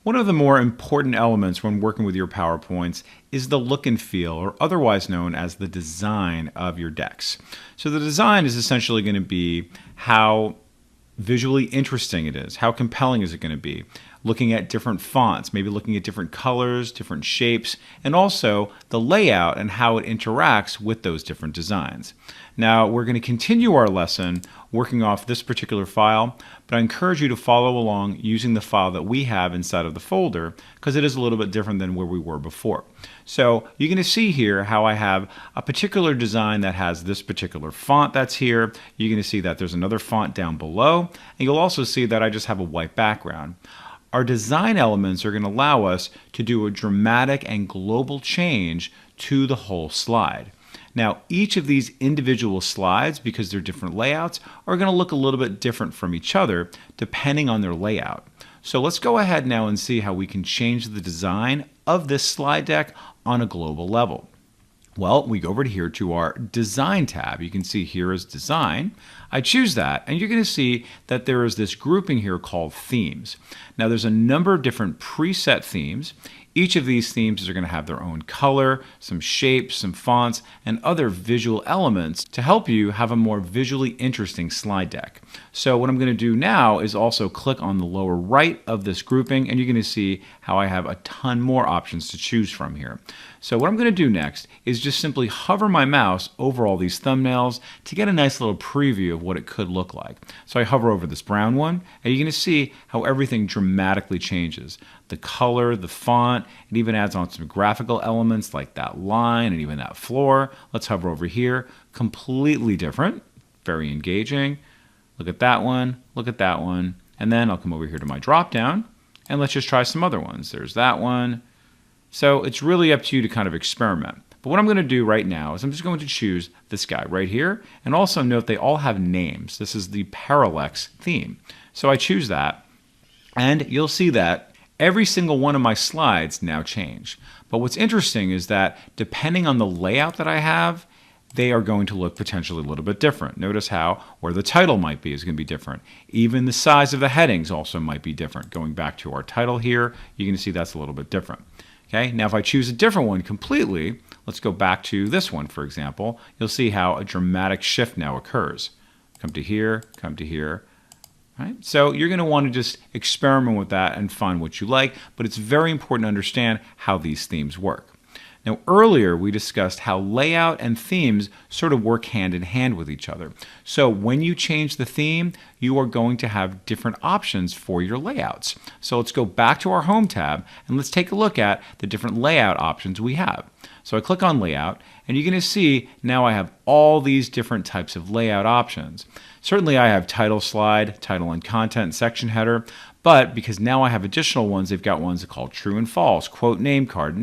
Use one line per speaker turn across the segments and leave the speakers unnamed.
One of the more important elements when working with your PowerPoints is the look and feel, or otherwise known as the design of your decks. So the design is essentially going to be how visually interesting it is. How compelling is it going to be? Looking at different fonts, maybe looking at different colors, different shapes, and also the layout and how it interacts with those different designs. Now, we're going to continue our lesson working off this particular file, but I encourage you to follow along using the file that we have inside of the folder because it is a little bit different than where we were before. So you're going to see here how I have a particular design that has this particular font that's here. You're going to see that there's another font down below, and you'll also see that I just have a white background. Our design elements are going to allow us to do a dramatic and global change to the whole slide. Now, each of these individual slides, because they're different layouts, are going to look a little bit different from each other depending on their layout. So let's go ahead now and see how we can change the design of this slide deck on a global level. Well, we go over here to our Design tab. You can see here is Design. I choose that, and you're going to see that there is this grouping here called Themes. Now, there's a number of different preset themes. Each of these themes are going to have their own color, some shapes, some fonts, and other visual elements to help you have a more visually interesting slide deck. So what I'm going to do now is also click on the lower right of this grouping, and you're going to see how I have a ton more options to choose from here. So what I'm going to do next is just simply hover my mouse over all these thumbnails to get a nice little preview of what it could look like. So I hover over this brown one, and you're going to see how everything dramatically changes. The color, the font, it even adds on some graphical elements like that line and even that floor. Let's hover over here. Completely different, very engaging. Look at that one, look at that one. And then I'll come over here to my drop down, and let's just try some other ones. There's that one. So it's really up to you to kind of experiment. But what I'm going to do right now is I'm just going to choose this guy right here. And also note they all have names. This is the Parallax theme. So I choose that, and you'll see that every single one of my slides now change. But what's interesting is that depending on the layout that I have, they are going to look potentially a little bit different. Notice how where the title might be is going to be different. Even the size of the headings also might be different. Going back to our title here, you're going to see that's a little bit different. Okay, now if I choose a different one completely, let's go back to this one, for example, you'll see how a dramatic shift now occurs. Come to here, come to here. Right? So you're going to want to just experiment with that and find what you like, but it's very important to understand how these themes work. Now earlier we discussed how layout and themes sort of work hand in hand with each other. So when you change the theme, you are going to have different options for your layouts. So let's go back to our Home tab and let's take a look at the different layout options we have. So I click on Layout, and you're going to see now I have all these different types of layout options. Certainly I have title slide, title and content, section header, but because now I have additional ones, they've got ones called true and false, quote name card,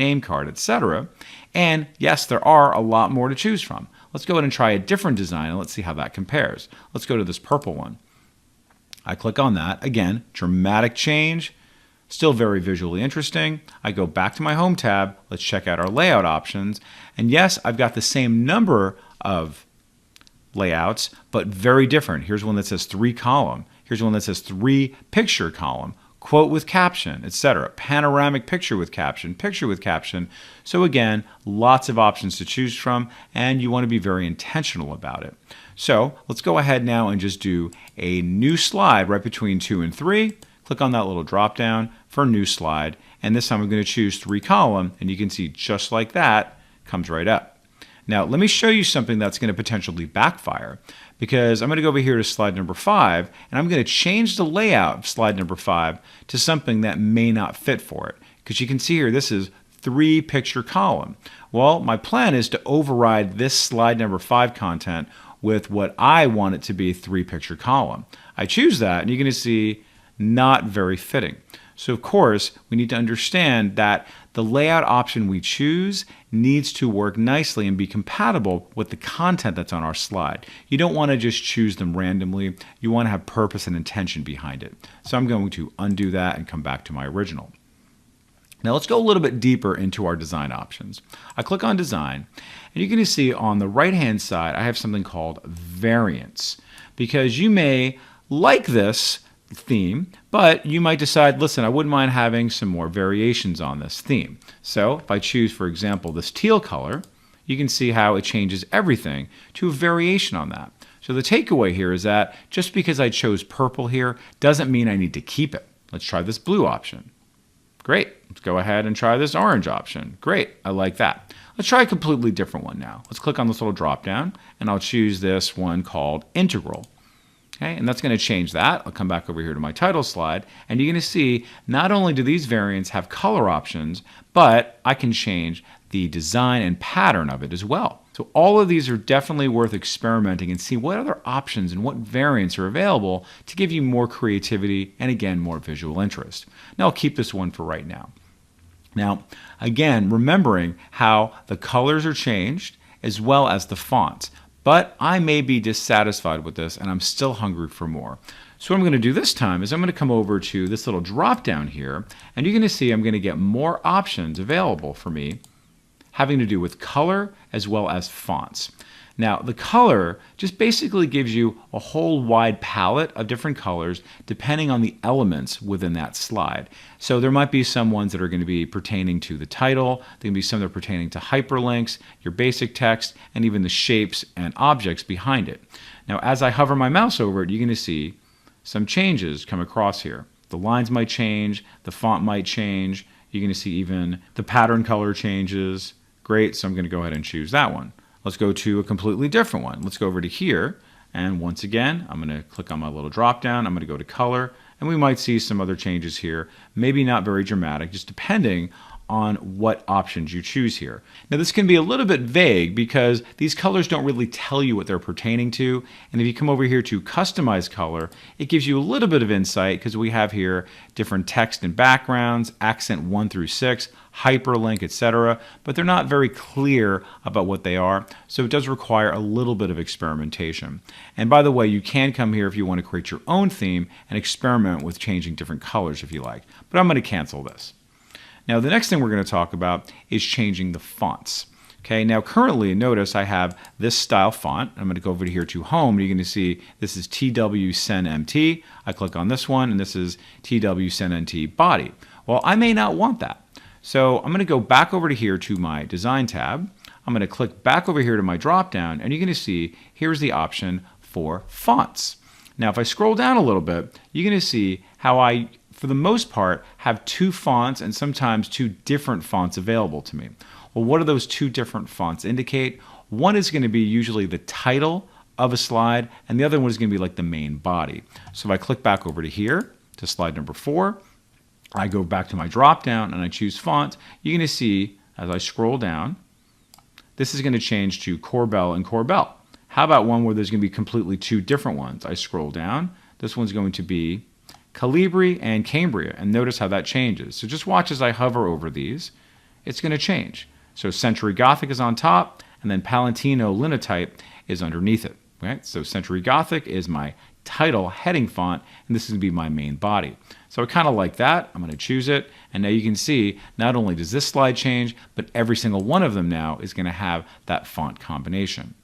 etc. And yes, there are a lot more to choose from. Let's go ahead and try a different design, and let's see how that compares. Let's go to this purple one. I click on that. Again, dramatic change. Still very visually interesting. I go back to my Home tab. Let's check out our layout options. And yes, I've got the same number of layouts, but very different. Here's one that says 3 column. Here's one that says 3 picture column, quote with caption, etc. Panoramic picture with caption, picture with caption. So again, lots of options to choose from, and you want to be very intentional about it. So let's go ahead now and just do a new slide right between 2 and 3. Click on that little drop down for new slide, and this time I'm going to choose 3 column, and you can see just like that comes right up. Now let me show you something that's going to potentially backfire, because I'm going to go over here to slide number 5, and I'm going to change the layout of slide number 5 to something that may not fit for it, because you can see here this is 3 picture column. Well, my plan is to override this slide number 5 content with what I want it to be 3 picture column. I choose that, and you're going to see not very fitting. So of course, we need to understand that the layout option we choose needs to work nicely and be compatible with the content that's on our slide. You don't want to just choose them randomly. You want to have purpose and intention behind it. So I'm going to undo that and come back to my original. Now let's go a little bit deeper into our design options. I click on Design, and you're going to see on the right-hand side, I have something called Variants, because you may like this, theme, but you might decide, listen, I wouldn't mind having some more variations on this theme. So if I choose, for example, this teal color, you can see how it changes everything to a variation on that. So the takeaway here is that just because I chose purple here doesn't mean I need to keep it. Let's try this blue option. Great. Let's go ahead and try this orange option. Great. I like that. Let's try a completely different one now. Let's click on this little drop down and I'll choose this one called integral. Okay, and that's going to change that. I'll come back over here to my title slide, and you're going to see not only do these variants have color options, but I can change the design and pattern of it as well. So all of these are definitely worth experimenting and see what other options and what variants are available to give you more creativity and, again, more visual interest. Now I'll keep this one for right now. Now, again, remembering how the colors are changed as well as the fonts. But I may be dissatisfied with this and I'm still hungry for more. So what I'm going to do this time is I'm going to come over to this little drop down here, and you're going to see I'm going to get more options available for me having to do with color as well as fonts. Now, the color just basically gives you a whole wide palette of different colors depending on the elements within that slide. So there might be some ones that are going to be pertaining to the title, there can be some that are pertaining to hyperlinks, your basic text, and even the shapes and objects behind it. Now, as I hover my mouse over it, you're going to see some changes come across here. The lines might change, the font might change, you're going to see even the pattern color changes. Great, so I'm going to go ahead and choose that one. Let's go to a completely different one. Let's go over to here, and once again, I'm going to click on my little drop down. I'm going to go to color, and we might see some other changes here. Maybe not very dramatic, just depending on what options you choose here. Now this can be a little bit vague because these colors don't really tell you what they're pertaining to, and if you come over here to customize color, it gives you a little bit of insight because we have here different text and backgrounds, accent 1 through 6, hyperlink, etc., but they're not very clear about what they are, so it does require a little bit of experimentation. And by the way, you can come here if you want to create your own theme and experiment with changing different colors if you like, but I'm going to cancel this. Now the next thing we're going to talk about is changing the fonts. Okay, now currently notice I have this style font. I'm going to go over here to home, and you're going to see this is TWSenMT. I click on this one, and this is TWSenMT body. Well, I may not want that. So I'm going to go back over to here to my design tab. I'm going to click back over here to my drop down, and you're going to see here's the option for fonts. Now if I scroll down a little bit, you're going to see how I, for the most part, have two fonts and sometimes two different fonts available to me. Well, what do those two different fonts indicate? One is going to be usually the title of a slide, and the other one is going to be like the main body. So if I click back over to here to slide number 4, I go back to my drop down and I choose font. You're going to see as I scroll down, this is going to change to Corbel and Corbel. How about one where there's going to be completely two different ones? I scroll down. This one's going to be Calibri and Cambria, and notice how that changes. So just watch as I hover over these. It's going to change. So Century Gothic is on top, and then Palantino Linotype is underneath it. Right? So Century Gothic is my title heading font, and this is going to be my main body. So I kind of like that. I'm going to choose it, and now you can see not only does this slide change, but every single one of them now is going to have that font combination.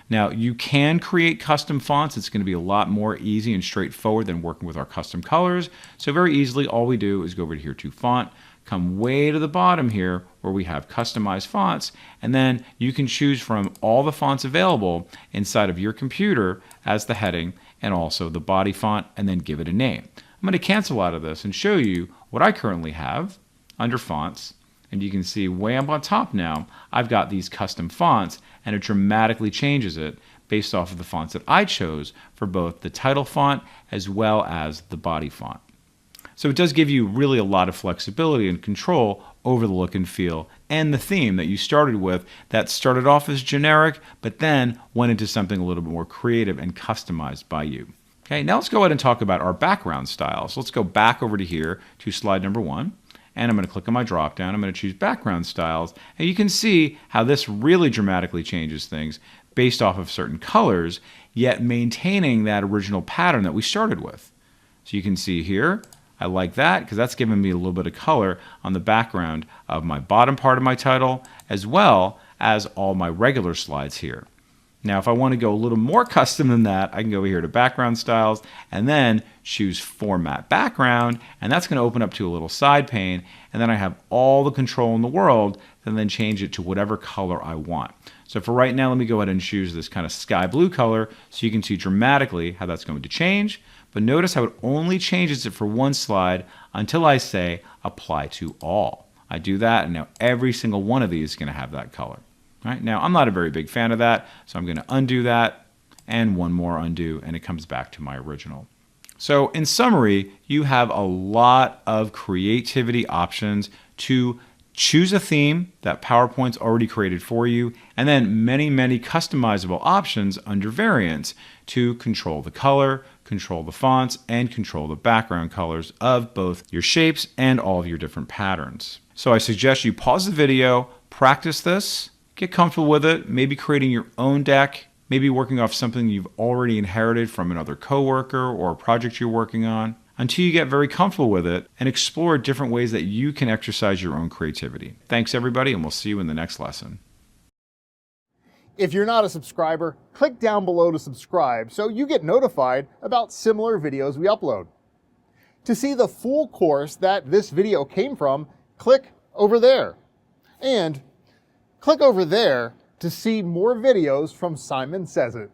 Now you can create custom fonts. It's going to be a lot more easy and straightforward than working with our custom colors. So very easily all we do is go over here to font, come way to the bottom here where we have customized fonts, and then you can choose from all the fonts available inside of your computer as the heading and also the body font, and then give it a name. I'm going to cancel out of this and show you what I currently have under fonts, and you can see way up on top now I've got these custom fonts, and it dramatically changes it based off of the fonts that I chose for both the title font as well as the body font. So it does give you really a lot of flexibility and control over the look and feel and the theme that you started with that started off as generic but then went into something a little bit more creative and customized by you. Okay, now let's go ahead and talk about our background styles. So let's go back over to here to slide number 1, and I'm going to click on my drop down. I'm going to choose background styles, and you can see how this really dramatically changes things based off of certain colors, yet maintaining that original pattern that we started with. So you can see here, I like that because that's giving me a little bit of color on the background of my bottom part of my title as well as all my regular slides here. Now, if I want to go a little more custom than that, I can go over here to background styles and then choose format background, and that's going to open up to a little side pane, and then I have all the control in the world and then change it to whatever color I want. So for right now, let me go ahead and choose this kind of sky blue color so you can see dramatically how that's going to change. But notice how it only changes it for one slide until I say apply to all. I do that, and now every single one of these is going to have that color. All right, now I'm not a very big fan of that, so I'm going to undo that and one more undo, and it comes back to my original. So in summary, you have a lot of creativity options to choose a theme that PowerPoint's already created for you, and then many, many customizable options under variants to control the color, control the fonts, and control the background colors of both your shapes and all of your different patterns. So I suggest you pause the video, practice this, get comfortable with it, maybe creating your own deck, maybe working off something you've already inherited from another coworker or a project you're working on, until you get very comfortable with it and explore different ways that you can exercise your own creativity. Thanks everybody, and we'll see you in the next lesson.
If you're not a subscriber, click down below to subscribe so you get notified about similar videos we upload. To see the full course that this video came from, click over there. And click over there to see more videos from Simon Says It.